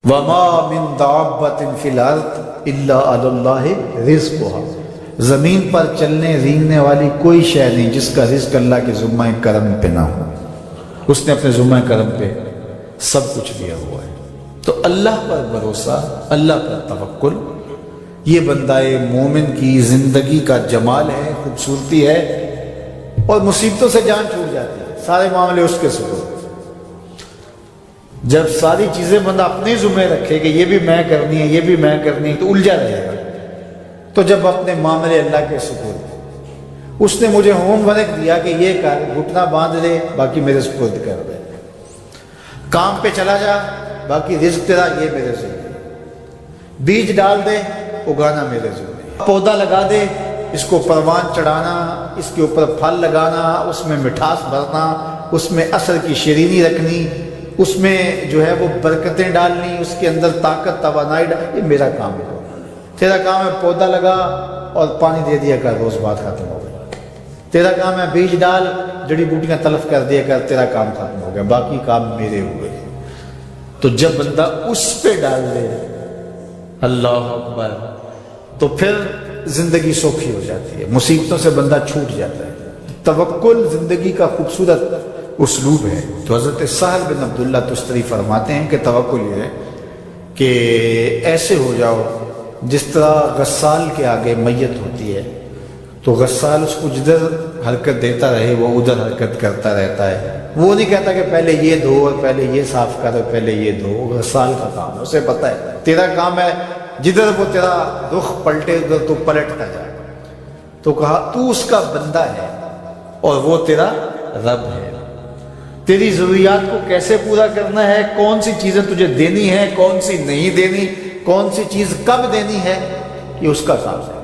وَمَا مِن دَابَّةٍ فِي الْأَرْضِ إِلَّا عَلَى اللَّهِ رِزْقُهَا، زمین پر چلنے رینگنے والی کوئی شے نہیں جس کا رزق اللہ کے ذمہ کرم پہ نہ ہو۔ اس نے اپنے ذمہ کرم پہ سب کچھ دیا ہوا ہے۔ تو اللہ پر بھروسہ، اللہ پر توکل، یہ بندہ مومن کی زندگی کا جمال ہے، خوبصورتی ہے، اور مصیبتوں سے جان چھوٹ جاتی ہے، سارے معاملے اس کے سپرد۔ جب ساری چیزیں بندہ اپنے ذمہ رکھے کہ یہ بھی میں کرنی ہے، یہ بھی میں کرنی ہے، تو الجھا رہے گا۔ تو جب اپنے معاملے اللہ کے سپرد، اس نے مجھے ہوم ورک دیا کہ یہ کر، گھٹنا باندھ دے، باقی میرے سپرد کر دے، کام پہ چلا جا، باقی رزق تیرا، یہ میرے ذمہ، بیج ڈال دے، اگانا میرے ذمہ، پودا لگا دے، اس کو پروان چڑھانا، اس کے اوپر پھل لگانا، اس میں مٹھاس بھرنا، اس میں عسل کی شیرینی رکھنی، اس میں جو ہے وہ برکتیں ڈالنی، اس کے اندر طاقت توانائی ڈالنی، یہ میرا کام ہے۔ تیرا کام ہے پودا لگا اور پانی دے دیا کر، روز بات ختم ہو گئی۔ تیرا کام ہے بیج ڈال، جڑی بوٹیاں تلف کر دیا کر، تیرا کام ختم ہو گیا، باقی کام میرے ہوئے۔ تو جب بندہ اس پہ ڈال دے، اللہ اکبر، تو پھر زندگی سوکھی ہو جاتی ہے، مصیبتوں سے بندہ چھوٹ جاتا ہے۔ توکل زندگی کا خوبصورت اسلوب ہے۔ تو حضرت سہل بن عبداللہ تستری فرماتے ہیں کہ توکل یہ ہے کہ ایسے ہو جاؤ جس طرح غسال کے آگے میت ہوتی ہے تو غسال اس کو جدھر حرکت دیتا رہے وہ ادھر حرکت کرتا رہتا ہے، وہ نہیں کہتا کہ پہلے یہ دھو اور پہلے یہ صاف کر اور پہلے یہ دھو۔ غسال کا کام ہے، اسے پتہ ہے تیرا کام ہے جدھر وہ تیرا رخ پلٹے ادھر تو پلٹتا جائے۔ تو کہا تو اس کا بندہ ہے اور وہ تیرا رب ہے، تیری ضروریات کو کیسے پورا کرنا ہے، کون سی چیزیں تجھے دینی ہے، کون سی نہیں دینی، کون سی چیز کب دینی ہے، یہ اس کا کام ہے۔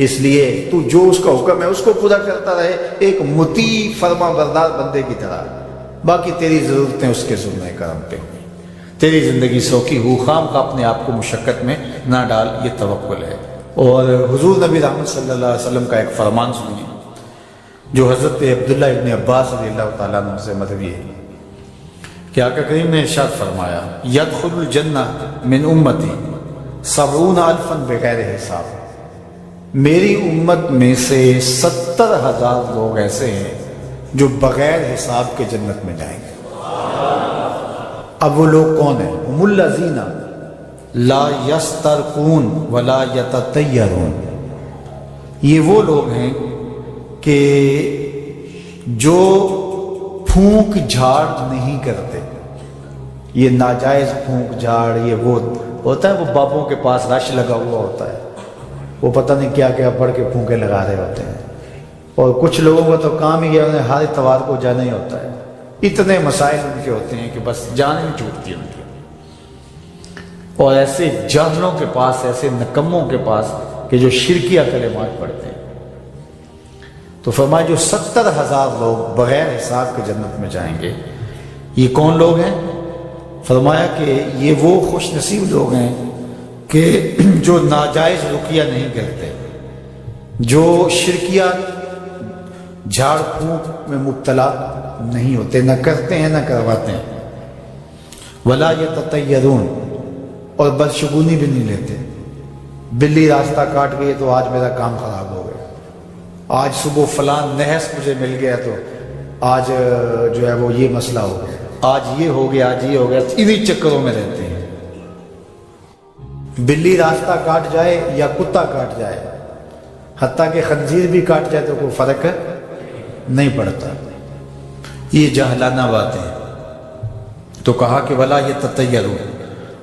اس لیے تو جو اس کا حکم ہے اس کو پورا کرتا رہے، ایک مطیع فرما بردار بندے کی طرح، باقی تیری ضرورتیں اس کے ذمہ کرم پہ ہوئی، تیری زندگی سوکھی ہو، خام کا اپنے آپ کو مشقت میں نہ ڈال، یہ توکل ہے۔ اور حضور نبی رحمت صلی اللہ علیہ وسلم کا ایک فرمان سنیے جو حضرت عبداللہ ابن عباس رضی اللہ تعالیٰ عنہ سے مروی ہے کہ آقا کریم نے ارشاد فرمایا، یدخل الجنہ من امتی 70,000 بغیر حساب، میری امت میں سے 70,000 لوگ ایسے ہیں جو بغیر حساب کے جنت میں جائیں گے۔ اب وہ لوگ کون ہیں؟ هم الذین لا یسترقون ولا یتطیرون، یہ وہ لوگ ہیں کہ جو پھونک جھاڑ نہیں کرتے۔ یہ ناجائز پھونک جھاڑ، یہ وہ ہوتا ہے، وہ بابوں کے پاس رش لگا ہوا ہوتا ہے، وہ پتہ نہیں کیا کیا پڑھ کے پھونکے لگا رہے ہوتے ہیں، اور کچھ لوگوں کا تو کام ہی ہے انہیں ہر اتوار کو جانا ہی ہوتا ہے، اتنے مسائل ان کے ہوتے ہیں کہ بس جان نہیں چھوٹتی ان کی۔ اور ایسے جاہلوں کے پاس، ایسے نکموں کے پاس کہ جو شرکیہ کلمات پڑھتے ہیں۔ تو فرمایا جو 70,000 لوگ بغیر حساب کے جنت میں جائیں گے، یہ کون لوگ ہیں؟ فرمایا کہ یہ وہ خوش نصیب لوگ ہیں کہ جو ناجائز رقیہ نہیں کرتے، جو شرکیہ جھاڑ پھونک میں مبتلا نہیں ہوتے، نہ کرتے ہیں نہ کرواتے ہیں، ولا یتطیرون، اور بدشگونی بھی نہیں لیتے۔ بلی راستہ کاٹ گئی تو آج میرا کام خراب ہو گیا، آج صبح فلاں نحس مجھے مل گیا تو آج جو ہے وہ یہ مسئلہ ہو گیا، آج یہ ہو گیا، آج یہ ہو گیا، انہی چکروں میں رہتے ہیں۔ بلی راستہ کاٹ جائے یا کتا کاٹ جائے، حتیٰ کہ خنزیر بھی کاٹ جائے تو کوئی فرق نہیں پڑتا، یہ جاہلانہ باتیں ہیں۔ تو کہا کہ ولا یتطیرون،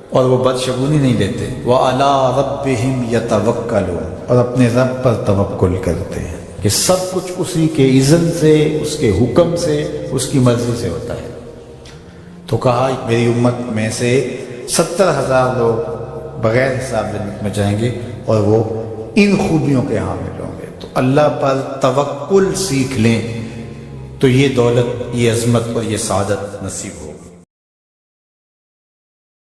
اور وہ بدشگونی نہیں لیتے، وَعَلَىٰ رَبِّهِمْ يَتَوَكَّلُونَ، اور اپنے رب پر توکل کرتے ہیں کہ سب کچھ اسی کے اذن سے، اس کے حکم سے، اس کی مرضی سے ہوتا ہے۔ تو کہا میری امت میں سے 70,000 لوگ بغیر حساب جنت میں جائیں گے اور وہ ان خوبیوں کے حامل ہوں گے۔ تو اللہ پر توکل سیکھ لیں تو یہ دولت، یہ عظمت اور یہ سعادت نصیب ہو۔